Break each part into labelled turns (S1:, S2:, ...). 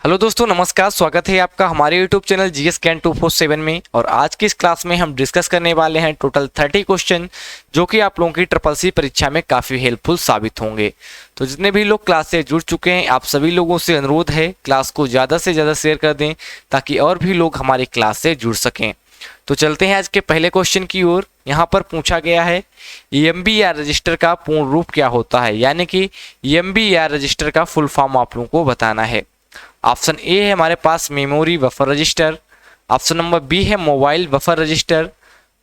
S1: Hello दोस्तों, नमस्कार। स्वागत है आपका हमारे यूट्यूब चैनल जीएस कैन 247 में। और आज की इस क्लास में हम डिस्कस करने वाले हैं टोटल 30 क्वेश्चन जो कि आप लोगों की ट्रिपल सी परीक्षा में काफ़ी हेल्पफुल साबित होंगे। तो जितने भी लोग क्लास से जुड़ चुके हैं, आप सभी लोगों से अनुरोध है क्लास को ज़्यादा से ज़्यादा शेयर कर दें ताकि और भी लोग हमारी क्लास से जुड़ सकें। तो चलते हैं आज के पहले क्वेश्चन की ओर। यहाँ पर पूछा गया है ईएमबीआर रजिस्टर का पूर्ण रूप क्या होता है, यानी कि ईएमबीआर रजिस्टर का फुल फॉर्म आप लोगों को बताना है। ऑप्शन ए है हमारे पास memory buffer register, option number B है mobile buffer register,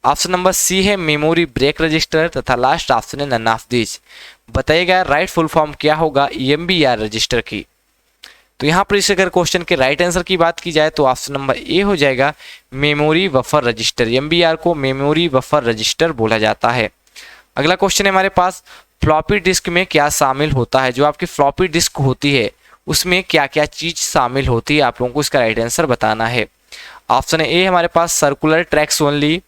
S1: option number C है मेमोरी ब्रेक रजिस्टर तथा लास्ट ऑप्शन है नन ऑफ दिस। बताइएगा राइट फुल फॉर्म क्या होगा ईएमबीआर रजिस्टर की। तो यहाँ पर इस अगर क्वेश्चन के राइट आंसर की बात की जाए तो ऑप्शन नंबर ए हो जाएगा मेमोरी बफर रजिस्टर। ईएमबीआर को मेमोरी बफर रजिस्टर बोला जाता है। अगला क्वेश्चन है हमारे पास फ्लॉपी डिस्क में क्या शामिल होता है। जो आपकी फ्लॉपी डिस्क होती है उसमें क्या क्या चीज शामिल होती है, आप लोगों को इसका राइट आंसर बताना है। ऑप्शन ए हमारे पास circular tracks only,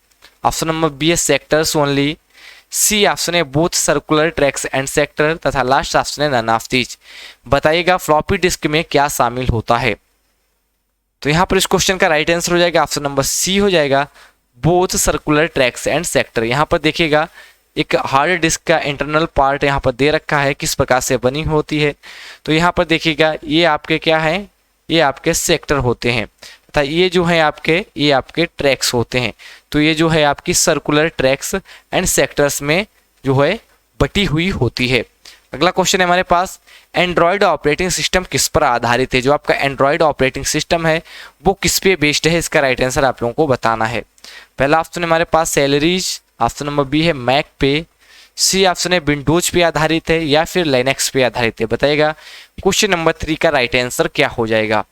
S1: option number B है सेक्टर्स ओनली, सी ऑप्शन है both circular tracks and sector तथा लास्ट ऑप्शन है नन ऑफ दीज। बताइएगा फ्लॉपी डिस्क में क्या शामिल होता है। तो यहाँ पर इस क्वेश्चन का राइट आंसर हो जाएगा ऑप्शन नंबर सी हो जाएगा both circular tracks and sector. यहाँ पर देखिएगा एक हार्ड डिस्क का इंटरनल पार्ट यहाँ पर दे रखा है किस प्रकार से बनी होती है। तो यहाँ पर देखिएगा ये आपके क्या है, ये आपके सेक्टर होते हैं तथा ये जो है ये आपके ट्रैक्स होते हैं। तो ये जो है आपकी सर्कुलर ट्रैक्स एंड सेक्टर्स में जो है बटी हुई होती है। अगला क्वेश्चन है हमारे पास एंड्रॉयड ऑपरेटिंग सिस्टम किस पर आधारित है। जो आपका एंड्रॉयड ऑपरेटिंग सिस्टम है वो किस पे बेस्ड है, इसका राइट आंसर आप लोगों को बताना है। पहला ऑप्शन है हमारे पास सैलरीज, ऑप्शन नंबर बी है मैक पे, सी ऑप्शन है विंडोज पे आधारित है या फिर लाइनेक्स पे आधारित है। बताइएगा क्वेश्चन नंबर 3 का राइट आंसर क्या हो जाएगा।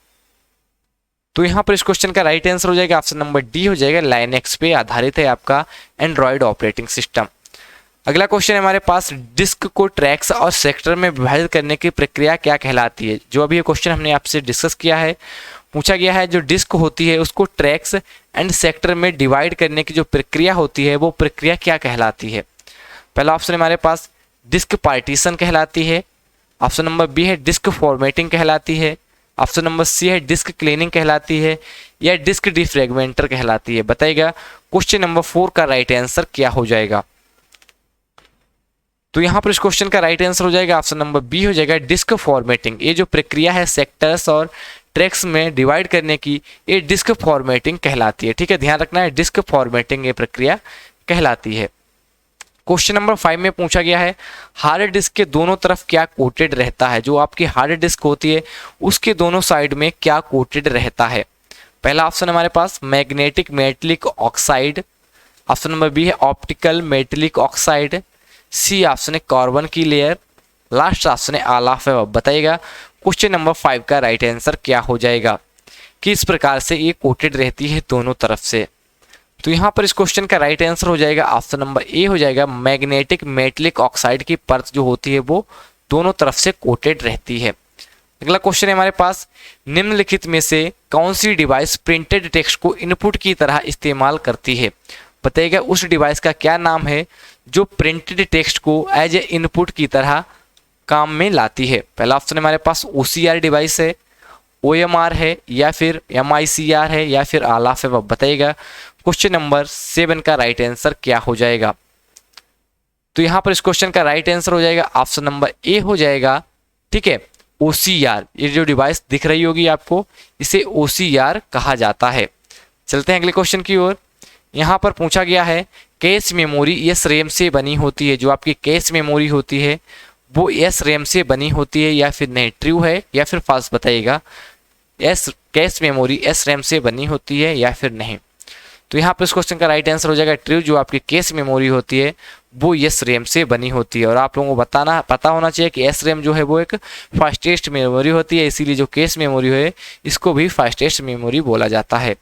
S1: तो यहाँ पर इस क्वेश्चन का राइट आंसर हो जाएगा ऑप्शन नंबर डी हो जाएगा लाइनेक्स पे आधारित है आपका एंड्रॉयड ऑपरेटिंग सिस्टम। अगला क्वेश्चन है हमारे पास डिस्क को ट्रैक्स और सेक्टर में विभाजित करने की प्रक्रिया क्या कहलाती है। जो अभी ये क्वेश्चन हमने आपसे डिस्कस किया है, पूछा गया है जो डिस्क होती है उसको ट्रैक्स एंड सेक्टर में डिवाइड करने की जो प्रक्रिया होती है वो प्रक्रिया क्या कहलाती है। पहला ऑप्शन हमारे पास डिस्क पार्टीशन कहलाती है, ऑप्शन नंबर बी है डिस्क फॉर्मेटिंग कहलाती है, ऑप्शन नंबर सी है डिस्क क्लीनिंग कहलाती है या डिस्क डिफ्रेगमेंटर कहलाती है। बताइएगा क्वेश्चन नंबर 4 का राइट आंसर क्या हो जाएगा। तो यहाँ पर इस क्वेश्चन का राइट आंसर हो जाएगा ऑप्शन नंबर बी हो जाएगा डिस्क फॉर्मेटिंग। ये जो प्रक्रिया है सेक्टर्स और ट्रैक्स में डिवाइड करने की, ये डिस्क फॉर्मेटिंग कहलाती है। ठीक है, ध्यान रखना है डिस्क फॉर्मेटिंग ये प्रक्रिया कहलाती है। क्वेश्चन नंबर 5 में पूछा गया है हार्ड डिस्क के दोनों तरफ क्या कोटेड रहता है। जो आपकी हार्ड डिस्क होती है उसके दोनों साइड में क्या कोटेड रहता है। पहला ऑप्शन हमारे पास magnetic metallic oxide, option number B है optical metallic oxide, C option है कार्बन की लेयर, लास्ट ऑप्शन है ऑल ऑफ अबव। बताइएगा क्वेश्चन नंबर 5 का राइट आंसर क्या हो जाएगा, किस प्रकार से ये कोटेड रहती है दोनों तरफ से। तो यहाँ पर इस क्वेश्चन का राइट आंसर हो जाएगा ऑप्शन नंबर ए हो जाएगा मैग्नेटिक मेटेलिक ऑक्साइड की परत जो होती है वो दोनों तरफ से कोटेड रहती है। अगला क्वेश्चन है हमारे पास निम्नलिखित में से कौन सी डिवाइस प्रिंटेड टेक्स्ट को इनपुट की तरह इस्तेमाल करती है। बताइएगा उस डिवाइस का क्या नाम है जो प्रिंटेड टेक्स्ट को एज ए इनपुट की तरह काम में लाती है। पहला ऑप्शन हमारे पास OCR डिवाइस है, OMR है या फिर MICR है या फिर ऑल ऑफ अबव। बताइएगा क्वेश्चन नंबर 7 का राइट आंसर क्या हो जाएगा। तो यहाँ पर इस क्वेश्चन का राइट आंसर हो जाएगा ऑप्शन नंबर ए हो जाएगा, ठीक है, OCR। ये जो डिवाइस दिख रही होगी आपको इसे OCR कहा जाता है। चलते हैं अगले क्वेश्चन की ओर। यहाँ पर पूछा गया है कैश मेमोरी SRAM से बनी होती है। जो आपकी कैश मेमोरी होती है वो SRAM से बनी होती है या फिर नहीं, ट्रू है या फिर फॉल्स। बताइएगा कैश मेमोरी SRAM से बनी होती है या फिर नहीं। तो यहाँ पर इस क्वेश्चन का राइट आंसर हो जाएगा ट्रू। जो आपकी कैश मेमोरी होती है वो SRAM से बनी होती है। और आप लोगों को पता होना चाहिए कि SRAM जो है वो एक फास्टेस्ट मेमोरी होती है, इसीलिए जो कैश मेमोरी है इसको भी फास्टेस्ट मेमोरी बोला जाता है।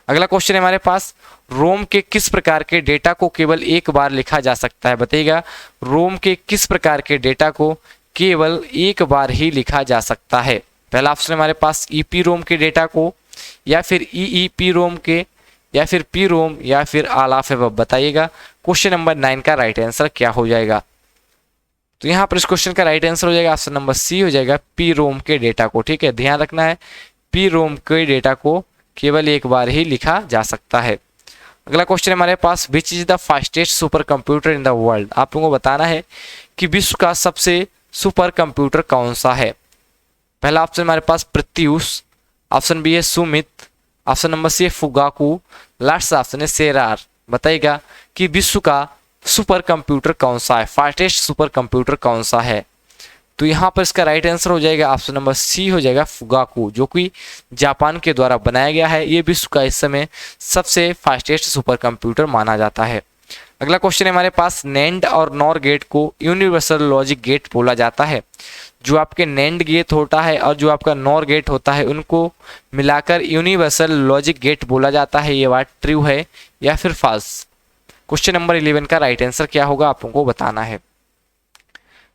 S1: अगला क्वेश्चन है हमारे पास रोम के किस प्रकार के डेटा को केवल एक बार लिखा जा सकता है। बताइएगा रोम के किस प्रकार के डेटा को केवल एक बार ही लिखा जा सकता है। पहला ऑप्शन हमारे पास EPROM के डेटा को या फिर EEPROM के या फिर PROM या फिर ऑल ऑफ अबव। बताइएगा क्वेश्चन नंबर 9 का राइट आंसर क्या हो जाएगा। तो यहाँ पर इस क्वेश्चन का राइट आंसर हो जाएगा ऑप्शन नंबर सी हो जाएगा PROM के डेटा को। ठीक है, ध्यान रखना है पी रोम के डेटा को केवल एक बार ही लिखा जा सकता है। अगला क्वेश्चन हमारे पास, which is the fastest super computer in the world. आप लोगों को बताना है कि विश्व का सबसे सुपर कंप्यूटर कौन सा है। पहला ऑप्शन हमारे पास प्रत्यूष, ऑप्शन बी है सुमित, ऑप्शन नंबर सी है फुगाकू, लास्ट ऑप्शन है सेरार। बताइएगा कि विश्व का सुपर कंप्यूटर कौन सा है, फास्टेस्ट सुपर कंप्यूटर कौन सा है। तो यहाँ पर इसका राइट आंसर हो जाएगा ऑप्शन नंबर सी हो जाएगा फुगाकू, जो कि जापान के द्वारा बनाया गया है। ये विश्व का इस समय सबसे फास्टेस्ट सुपर कंप्यूटर माना जाता है। अगला क्वेश्चन है हमारे पास, नैंड और नॉर गेट को यूनिवर्सल लॉजिक गेट बोला जाता है। जो आपके नैंड गेट होता है और जो आपका नॉर गेट होता है उनको मिलाकर यूनिवर्सल लॉजिक गेट बोला जाता है। ये बात ट्रू है या फिर फॉल्स। क्वेश्चन नंबर 11 का राइट आंसर क्या होगा आप लोगों को बताना है।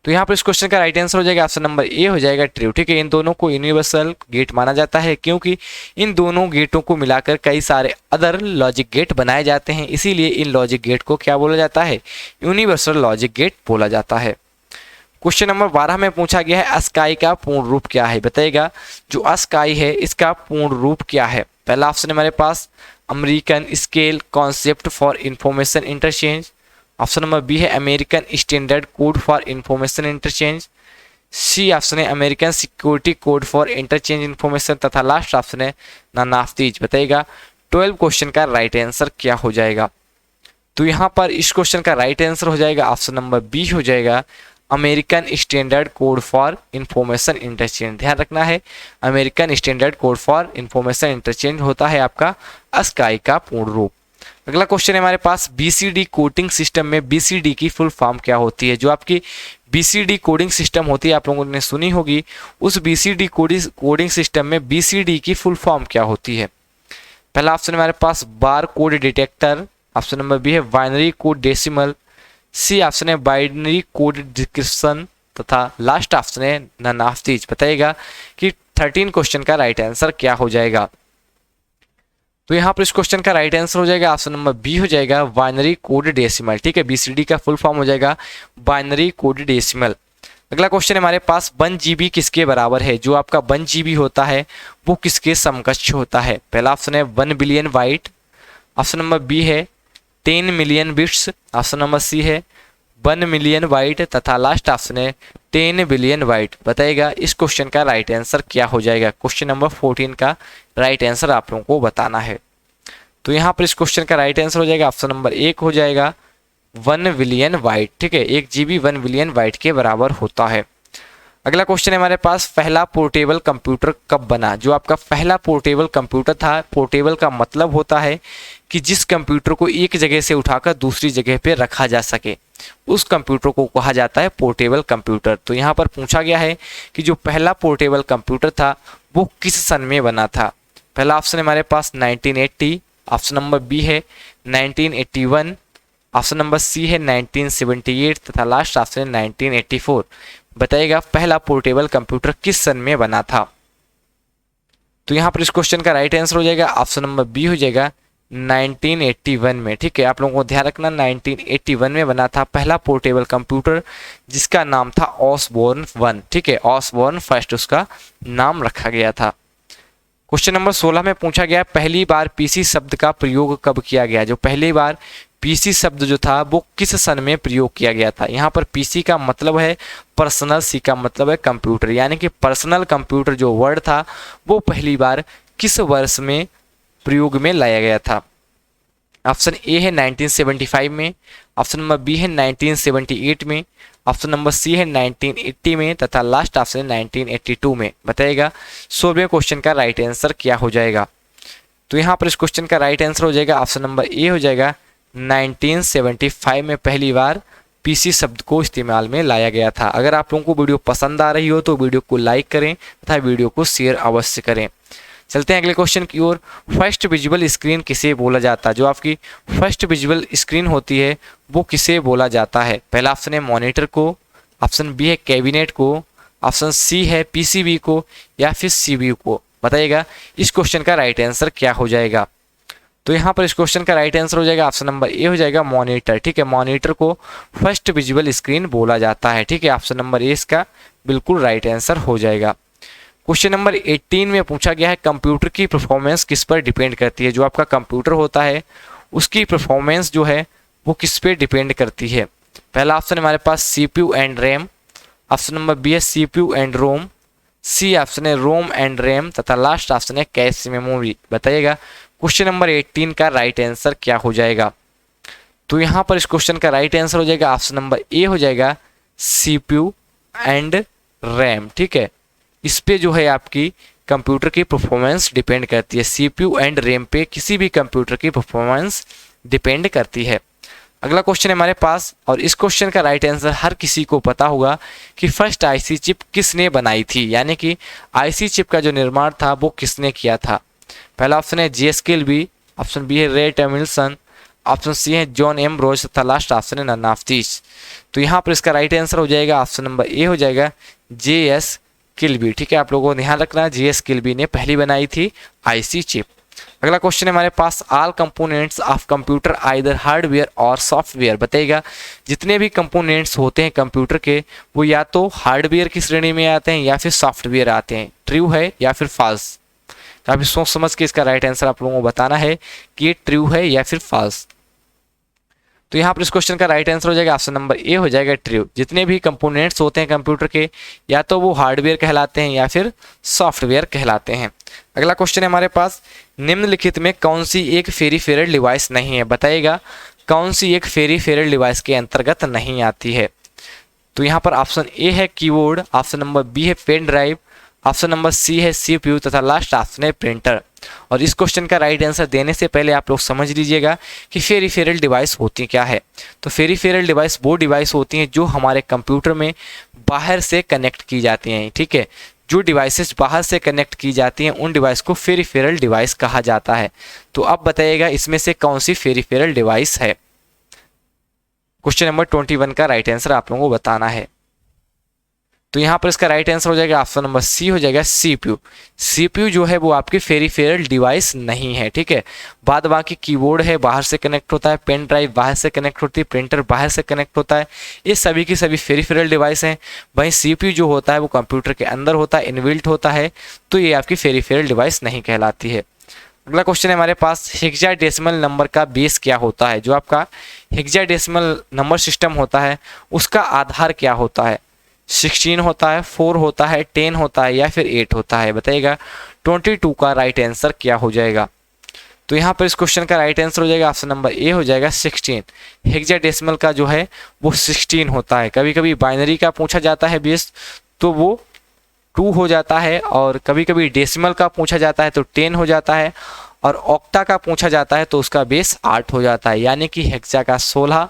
S1: तो यहाँ पर इस क्वेश्चन का राइट आंसर हो जाएगा ऑप्शन नंबर ए हो जाएगा ट्रू। ठीक है, इन दोनों को यूनिवर्सल गेट माना जाता है क्योंकि इन दोनों गेटों को मिलाकर कई सारे अदर लॉजिक गेट बनाए जाते हैं, इसीलिए इन लॉजिक गेट को क्या बोला जाता है, यूनिवर्सल लॉजिक गेट बोला जाता है। क्वेश्चन नंबर 12 में पूछा गया है अस्काई का पूर्ण रूप क्या है। बताइएगा जो अस्काई है इसका पूर्ण रूप क्या है। पहला ऑप्शन हमारे पास American scale concept for information interchange, option number B है American standard code for information interchange, C option है American security code for interchange information, तथा लास्ट ऑप्शन है नानाफ्तीज। बताइएगा 12 क्वेश्चन का राइट आंसर क्या हो जाएगा। तो यहाँ पर इस क्वेश्चन का राइट आंसर हो जाएगा ऑप्शन नंबर बी हो जाएगा American standard code for information interchange. ध्यान रखना है American standard code for information interchange होता है आपका अस्काई का पूर्ण रूप। अगला क्वेश्चन है हमारे पास, बीसीडी कोडिंग सिस्टम में बीसीडी की फुल फॉर्म क्या होती है। जो आपकी बीसीडी कोडिंग सिस्टम होती है आप लोगों ने सुनी होगी, उस बीसीडी कोडिंग सिस्टम में बीसीडी की फुल फॉर्म क्या होती है। पहला ऑप्शन हमारे पास bar code detector, option number B है binary code decimal, C option है बाइनरी कोड डिक्रिप्शन, तथा लास्ट ऑप्शन है नानाफ्तीज। बताइएगा कि 13 क्वेश्चन का राइट आंसर क्या हो जाएगा। तो यहाँ पर इस क्वेश्चन का राइट आंसर हो जाएगा ऑप्शन नंबर बी हो जाएगा बाइनरी कोड डेसिमल। ठीक है, बीसीडी का फुल फॉर्म हो जाएगा बाइनरी कोड डेसिमल। अगला क्वेश्चन हमारे पास 1 GB किसके बराबर है। जो आपका 1 GB होता है वो किसके समकक्ष होता है। पहला ऑप्शन है 1 billion byte, option number B है 10 million bits, option number C है 1 मिलियन बाइट, तथा लास्ट ऑप्शन है 10 बिलियन बाइट। बताइएगा इस क्वेश्चन का राइट आंसर क्या हो जाएगा। क्वेश्चन नंबर 14 का राइट आंसर आप लोगों को बताना है। तो यहाँ पर इस क्वेश्चन का राइट आंसर हो जाएगा ऑप्शन नंबर 1 हो जाएगा 1 बिलियन बाइट। ठीक है, 1 GB 1 बिलियन बाइट के बराबर होता है। अगला क्वेश्चन है हमारे पास, पहला पोर्टेबल कंप्यूटर कब बना। जो आपका पहला पोर्टेबल कंप्यूटर था, पोर्टेबल का मतलब होता है कि जिस कंप्यूटर को एक जगह से उठाकर दूसरी जगह पे रखा जा सके, उस कंप्यूटर को कहा जाता है पोर्टेबल कंप्यूटर। तो यहाँ पर पूछा गया है कि जो पहला पोर्टेबल कंप्यूटर था वो किस सन में बना था। पहला ऑप्शन हमारे पास 1980, ऑप्शन नंबर बी है 1981, ऑप्शन नंबर सी है 1978, तथा लास्ट ऑप्शन है 1984। बताइएगा पहला पोर्टेबल कंप्यूटर किस सन में बना था। तो यहाँ पर इस क्वेश्चन का राइट आंसर हो जाएगा ऑप्शन नंबर बी हो जाएगा 1981 में। ठीक है, आप लोगों को ध्यान रखना 1981 में बना था पहला पोर्टेबल कंप्यूटर, जिसका नाम था ऑसबोर्न 1। ठीक है, ऑसबोर्न फर्स्ट उसका नाम रखा गया था। क्वेश्चन नंबर 16 में पूछा गया पहली बार पीसी शब्द का प्रयोग कब किया गया। जो पहली बार पीसी शब्द जो था वो किस सन में प्रयोग किया गया था। यहाँ पर पीसी का मतलब है पर्सनल, सी का मतलब है कंप्यूटर, यानी कि पर्सनल कंप्यूटर जो वर्ड था वो पहली बार किस वर्ष में प्रयोग में लाया गया था। ऑप्शन ए है 1975 में, ऑप्शन नंबर बी है 1978 में, ऑप्शन नंबर सी है 1980 में, तथा लास्ट ऑप्शन है 1982 में। बताइएगा 16वें क्वेश्चन का राइट आंसर क्या हो जाएगा। तो यहाँ पर इस क्वेश्चन का राइट आंसर हो जाएगा ऑप्शन नंबर ए हो जाएगा 1975 में पहली बार पीसी शब्द को इस्तेमाल में लाया गया था। अगर आप लोगों को वीडियो पसंद आ रही हो तो वीडियो को लाइक करें तथा वीडियो को शेयर अवश्य करें। चलते हैं अगले क्वेश्चन की ओर। फर्स्ट विजुअल स्क्रीन किसे बोला जाता है। जो आपकी फर्स्ट विजुअल स्क्रीन होती है वो किसे बोला जाता है। पहला ऑप्शन है मॉनिटर को, ऑप्शन बी है कैबिनेट को, ऑप्शन सी है पीसीबी को, या फिर सीपीयू को। बताइएगा इस क्वेश्चन का राइट आंसर क्या हो जाएगा। तो यहाँ पर इस क्वेश्चन का राइट आंसर हो जाएगा ऑप्शन नंबर ए हो जाएगा मॉनिटर। ठीक है, मॉनिटर को फर्स्ट विजुअल स्क्रीन बोला जाता है। ठीक है, ऑप्शन नंबर ए इसका बिल्कुल राइट आंसर हो जाएगा। क्वेश्चन नंबर 18 में पूछा गया है कंप्यूटर की परफॉर्मेंस किस पर डिपेंड करती है। जो आपका कंप्यूटर होता है उसकी परफॉर्मेंस जो है वो किस पे डिपेंड करती है। पहला ऑप्शन हमारे पास CPU and RAM, option number B है CPU and ROM, C option है रोम एंड रैम तथा लास्ट ऑप्शन है कैश मेमोरी। बताइएगा क्वेश्चन नंबर 18 का राइट आंसर क्या हो जाएगा। तो यहाँ पर इस क्वेश्चन का राइट आंसर हो जाएगा ऑप्शन नंबर ए हो जाएगा CPU एंड रैम। ठीक है, इस पे जो है आपकी कंप्यूटर की परफॉर्मेंस डिपेंड करती है। CPU एंड रैम पे किसी भी कंप्यूटर की परफॉर्मेंस डिपेंड करती है। अगला क्वेश्चन है हमारे पास, और इस क्वेश्चन का राइट आंसर हर किसी को पता होगा कि फर्स्ट IC चिप किसने बनाई थी, यानी कि IC चिप का जो निर्माण था वो किसने किया था। पहला ऑप्शन है JS किल्बी, ऑप्शन बी है रे टॉमिल्सन, ऑप्शन सी है जॉन एम्ब्रोज तथा लास्ट ऑप्शन है नन ऑफ दीस। तो यहाँ पर इसका राइट आंसर हो जाएगा ऑप्शन नंबर ए हो जाएगा JS किल्बी। ठीक है, आप लोगों को ध्यान रखना JS किल्बी ने पहली बनाई थी IC चिप। अगला क्वेश्चन है हमारे पास, all components of computer either hardware और सॉफ्टवेयर। बताइएगा जितने भी कंपोनेंट्स होते हैं कंप्यूटर के वो या तो हार्डवेयर की श्रेणी में आते हैं या फिर सॉफ्टवेयर आते हैं। ट्रू है या फिर फॉल्स। काफी सोच समझ के इसका राइट आंसर आप लोगों को बताना है कि ये ट्रू है या फिर फॉल्स। तो यहाँ पर इस क्वेश्चन का राइट आंसर हो जाएगा ऑप्शन नंबर ए हो जाएगा ट्रू। जितने भी कंपोनेंट्स होते हैं कंप्यूटर के या तो वो हार्डवेयर कहलाते हैं या फिर सॉफ्टवेयर कहलाते हैं। अगला क्वेश्चन है हमारे पास, निम्नलिखित में कौन सी एक पेरिफेरल डिवाइस नहीं है। बताइएगा कौन सी एक पेरिफेरल डिवाइस के अंतर्गत नहीं आती है। तो यहाँ पर ऑप्शन ए है कीबोर्ड, ऑप्शन नंबर बी है pen drive, option number C है CPU तथा लास्ट ऑप्शन है प्रिंटर। और इस क्वेश्चन का राइट आंसर देने से पहले आप लोग समझ लीजिएगा कि पेरिफेरल डिवाइस होती क्या है। तो पेरिफेरल डिवाइस वो डिवाइस होती हैं जो हमारे कंप्यूटर में बाहर से कनेक्ट की जाती हैं। ठीक है, जो डिवाइसेस बाहर से कनेक्ट की जाती हैं उन डिवाइस को पेरिफेरल डिवाइस कहा जाता है। तो अब बताइएगा इसमें से कौन सी पेरिफेरल डिवाइस है। क्वेश्चन नंबर 21 का राइट आंसर आप लोगों को बताना है। तो यहाँ पर इसका राइट आंसर हो जाएगा ऑप्शन नंबर सी हो जाएगा CPU। CPU जो है वो आपकी पेरिफेरल डिवाइस नहीं है। ठीक है, बाद बाकी कीबोर्ड है बाहर से कनेक्ट होता है, पेन ड्राइव बाहर से कनेक्ट होती है, प्रिंटर बाहर से कनेक्ट होता है, ये सभी की सभी पेरिफेरल डिवाइस हैं। वहीं CPU जो होता है वो कंप्यूटर के अंदर होता है, इनबिल्ट होता है, तो ये आपकी पेरिफेरल डिवाइस नहीं कहलाती है। अगला क्वेश्चन है हमारे पास, हेक्साडेसिमल नंबर का बेस क्या होता है। जो आपका हेक्साडेसिमल नंबर सिस्टम होता है उसका आधार क्या होता है। 16 होता है, 4 होता है, 10 होता है या फिर 8 होता है। बताइएगा 22 का राइट आंसर क्या हो जाएगा। तो यहाँ पर इस क्वेश्चन का राइट आंसर हो जाएगा ऑप्शन नंबर ए हो जाएगा 16। हेक्साडेसिमल का जो है वो 16 होता है। कभी कभी बाइनरी का पूछा जाता है बेस तो वो 2 हो जाता है, और कभी कभी डेसिमल का पूछा जाता है तो 10 हो जाता है, और ऑक्टा का पूछा जाता है तो उसका बेस 8 हो जाता है। यानी कि हेक्सा का 16,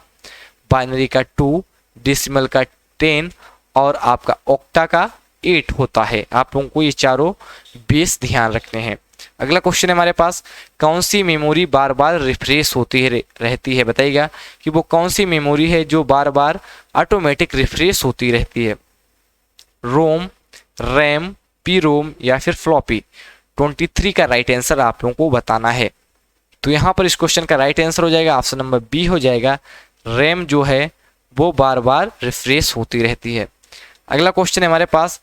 S1: बाइनरी का 2, डेसिमल का 10 और आपका ऑक्टा का 8 होता है। आप लोगों को ये चारों बेस ध्यान रखने हैं। अगला क्वेश्चन है हमारे पास, कौन सी मेमोरी बार बार रिफ्रेश होती रहती है। बताइएगा कि वो कौन सी मेमोरी है जो बार बार ऑटोमेटिक रिफ्रेश होती रहती है। रोम, रैम, पी-रोम या फिर फ्लॉपी। 23 का राइट आंसर आप लोगों को बताना है। तो यहाँ पर इस क्वेश्चन का राइट आंसर हो जाएगा ऑप्शन नंबर बी हो जाएगा रैम जो है वो बार बार रिफ्रेश होती रहती है। अगला क्वेश्चन है हमारे पास,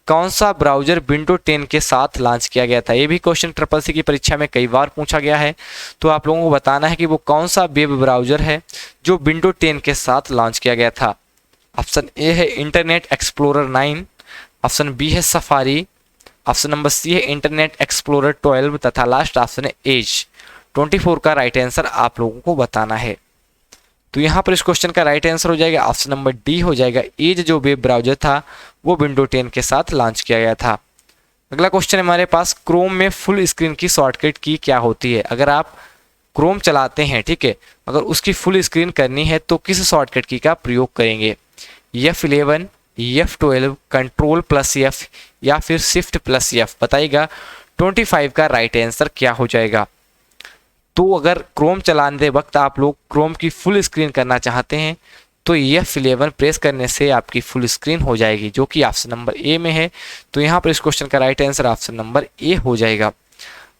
S1: कौन सा ब्राउजर विंडो 10 के साथ लॉन्च किया गया था। ये भी क्वेश्चन ट्रिपल की परीक्षा में कई बार पूछा गया है। तो आप लोगों को बताना है कि वो कौन सा वेब ब्राउजर है जो विंडो 10 के साथ लॉन्च किया गया था। ऑप्शन ए है इंटरनेट एक्सप्लोरर 9, ऑप्शन बी है सफारी, ऑप्शन नंबर सी है इंटरनेट एक्सप्लोरर 12 तथा लास्ट ऑप्शन है एज। 24 का राइट आंसर आप लोगों को बताना है। तो यहाँ पर इस क्वेश्चन का राइट आंसर हो जाएगा ऑप्शन नंबर डी हो जाएगा एज जो वेब ब्राउजर था वो विंडो 10 के साथ लॉन्च किया गया था। अगला क्वेश्चन है हमारे पास, क्रोम में फुल स्क्रीन की शॉर्टकट की क्या होती है। अगर आप क्रोम चलाते हैं, ठीक है, अगर उसकी फुल स्क्रीन करनी है तो किस शॉर्टकट की का प्रयोग करेंगे। F11, F12, control plus F या फिर शिफ्ट प्लस F। बताइएगा 25 का राइट आंसर क्या हो जाएगा। तो अगर क्रोम चलाने वक्त आप लोग क्रोम की फुल स्क्रीन करना चाहते हैं तो F11 प्रेस करने से आपकी फुल स्क्रीन हो जाएगी, जो कि ऑप्शन नंबर ए में है। तो यहाँ पर इस क्वेश्चन का right answer option number A हो जाएगा।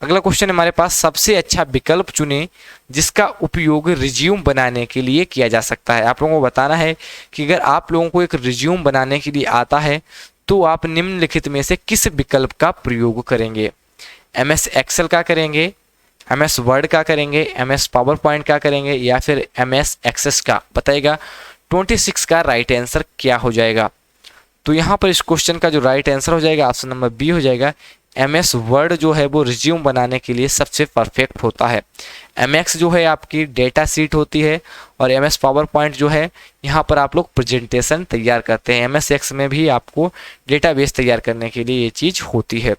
S1: अगला क्वेश्चन हमारे पास, सबसे अच्छा विकल्प चुनें जिसका उपयोग रिज्यूम बनाने के लिए किया जा सकता है। आप लोगों को बताना है कि अगर आप लोगों को एक रिज्यूम बनाने के लिए आता है तो आप निम्नलिखित में से किस विकल्प का प्रयोग करेंगे? MS एक्सेल का करेंगे, MS वर्ड का करेंगे, MS पावर पॉइंट का करेंगे या फिर MS एक्सेस का? बताइएगा 26 का राइट आंसर क्या हो जाएगा? तो यहाँ पर इस क्वेश्चन का जो राइट आंसर हो जाएगा ऑप्शन नंबर बी हो जाएगा। MS वर्ड जो है वो रिज्यूम बनाने के लिए सबसे परफेक्ट होता है। MX जो है आपकी डेटा सीट होती है और MS पावर पॉइंट जो है यहाँ पर आप लोग प्रेजेंटेशन तैयार करते हैं। MS एक्स में भी आपको डेटाबेस तैयार करने के लिए ये चीज़ होती है।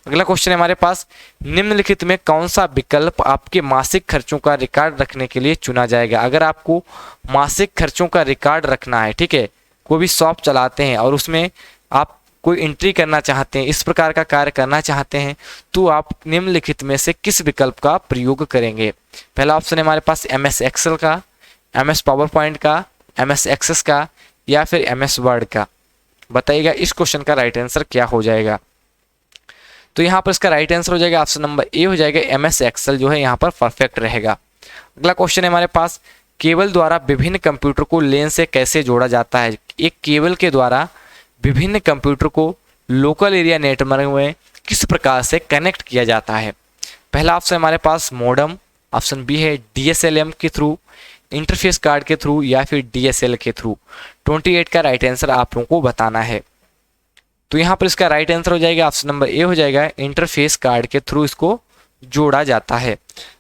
S1: अगला क्वेश्चन है हमारे पास, निम्नलिखित में कौन सा विकल्प आपके मासिक खर्चों का रिकॉर्ड रखने के लिए चुना जाएगा? अगर आपको मासिक खर्चों का रिकॉर्ड रखना है, ठीक है, कोई भी शॉप चलाते हैं और उसमें आप कोई एंट्री करना चाहते हैं, इस प्रकार का कार्य करना चाहते हैं, तो आप निम्नलिखित में से किस विकल्प का प्रयोग करेंगे? पहला ऑप्शन है हमारे पास MS एक्सेल का, MS पावर पॉइंट का, MS एक्सेस का या फिर MS वर्ड का? बताइएगा इस क्वेश्चन का राइट आंसर क्या हो जाएगा? तो यहाँ पर इसका राइट आंसर हो जाएगा ऑप्शन नंबर ए हो जाएगा। MS एक्सेल जो है यहाँ पर परफेक्ट रहेगा। अगला क्वेश्चन है हमारे पास, केबल द्वारा विभिन्न कंप्यूटर को लेन से कैसे जोड़ा जाता है? एक केबल के द्वारा विभिन्न कंप्यूटर को लोकल एरिया नेटवर्क में किस प्रकार से कनेक्ट किया जाता है? पहला ऑप्शन हमारे पास मॉडेम, ऑप्शन बी है DSLM के थ्रू, इंटरफेस कार्ड के थ्रू या फिर DSL के थ्रू। 28 का राइट आंसर आप लोगों को बताना है। तो यहाँ पर इसका राइट आंसर हो जाएगा ऑप्शन नंबर ए हो जाएगा, इंटरफेस कार्ड के थ्रू इसको जोड़ा जाता है।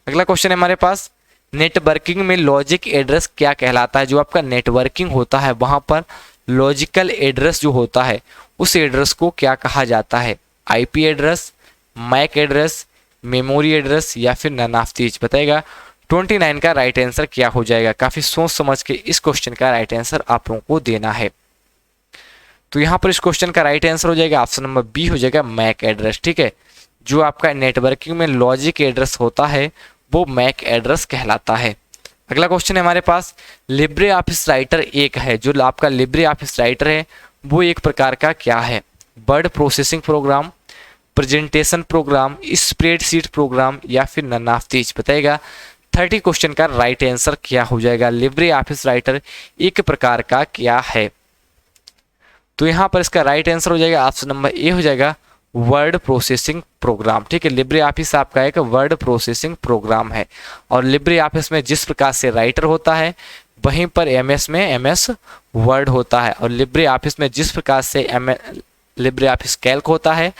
S1: अगला क्वेश्चन है हमारे पास, नेटवर्किंग में लॉजिक एड्रेस क्या कहलाता है? जो आपका नेटवर्किंग होता है वहां पर लॉजिकल एड्रेस जो होता है उस एड्रेस को क्या कहा जाता है? IP address, MAC address, memory address या फिर नन ऑफ दीज? बताएगा 29 का राइट आंसर क्या हो जाएगा? काफी सोच समझ के इस क्वेश्चन का राइट आंसर आप लोगों को देना है। तो यहाँ पर इस क्वेश्चन का राइट आंसर हो जाएगा ऑप्शन नंबर बी हो जाएगा, मैक एड्रेस। ठीक है, जो आपका नेटवर्किंग में लॉजिक एड्रेस होता है वो मैक एड्रेस कहलाता है। अगला क्वेश्चन है हमारे पास, लिब्रे ऑफिस राइटर एक है, जो आपका लिब्रे ऑफिस राइटर है वो एक प्रकार का क्या है? Word processing program, presentation programme, spreadsheet programme या फिर नन ऑफ दीज? बताइएगा 30 क्वेश्चन का राइट आंसर क्या हो जाएगा? लिब्रे ऑफिस राइटर एक प्रकार का क्या है? तो यहाँ पर इसका राइट आंसर हो जाएगा ऑप्शन नंबर ए हो जाएगा, वर्ड प्रोसेसिंग प्रोग्राम। ठीक है, लिब्रे ऑफिस आपका एक वर्ड प्रोसेसिंग प्रोग्राम है और लिब्रे ऑफिस में जिस प्रकार से राइटर होता है वहीं पर MS में MS वर्ड होता है और लिब्रे ऑफिस में जिस प्रकार से लिब्रे ऑफिस कैल्क होता है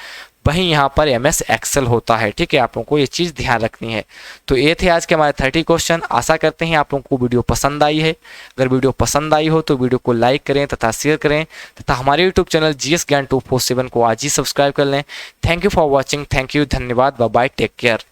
S1: वहीं यहाँ पर MS एक्सेल होता है। ठीक है, आप लोगों को ये चीज़ ध्यान रखनी है। तो ये थे आज के हमारे 30 क्वेश्चन। आशा करते हैं आप लोगों को वीडियो पसंद आई है। अगर वीडियो पसंद आई हो तो वीडियो को लाइक करें तथा शेयर करें तथा हमारे यूट्यूब चैनल GS ज्ञान 247 को आज ही सब्सक्राइब कर लें। Thank you for watching. Thank you, धन्यवाद, बाय बाय, टेक केयर।